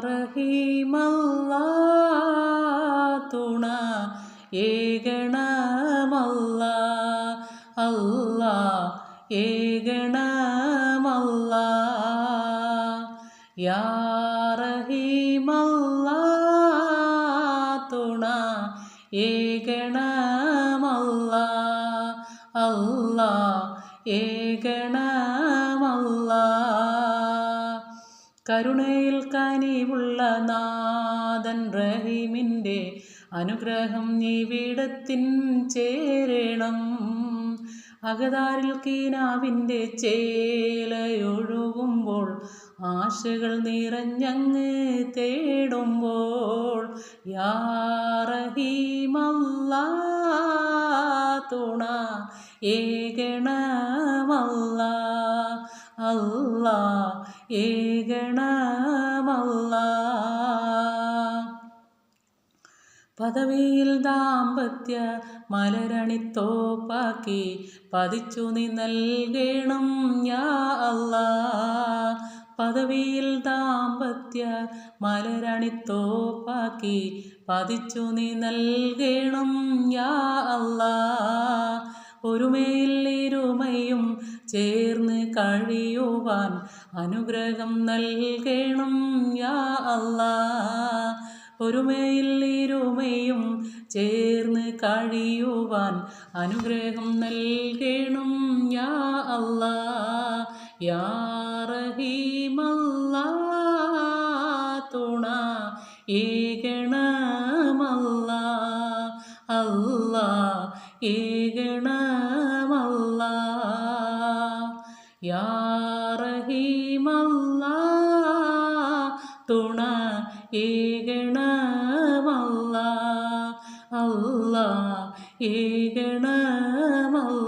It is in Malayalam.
റഹീമല്ലാ തുണ ഏകണമല്ലാ അല്ലാ ഏകണമല്ലാ യാ റഹീമല്ലാ തുണ ഏകണമല്ലാ അല്ലാ ഏകണമല്ലാ കരുണയിൽ കനിവുള്ള നാഥൻ റഹീമിൻ്റെ അനുഗ്രഹം ഇവിടത്തിൻ ചേരണം അകതാരിൽ കീനാവിൻ്റെ ചേലയൊഴുകുമ്പോൾ ആശകൾ നിറഞ്ഞങ്ങ് തേടുമ്പോൾ യാ റഹീമല്ലാ തുണ ഏകണമല്ലാ അല്ലാ ഏകണമല്ലാ പദവിയിൽ ദാമ്പത്യ മലരണിത്തോപ്പാക്കി പതിച്ചു നീ നൽകണം യാ അല്ലാ പദവിയിൽ ദാമ്പത്യ മലരണിത്തോപ്പാക്കി പതിച്ചു നീ നൽകണം യാ അല്ലാ ഒരുമയിൽ ഇരുമയും ചേർന്ന് കഴിയുവാൻ അനുഗ്രഹം നൽകണം യാ അല്ലാ ഒരുമയിൽ ഇരുമയും ചേർന്ന് കഴിയുവാൻ അനുഗ്രഹം നൽകണം യാ അല്ലാ യാ റഹീമല്ലാ തുണ ഏകണമല്ലാ അല്ലാ ഏകണമല്ലാ യാ റഹീമല്ലാ തുണ ഏകണമല്ലാ അല്ലാ ഏകണമല്ലാ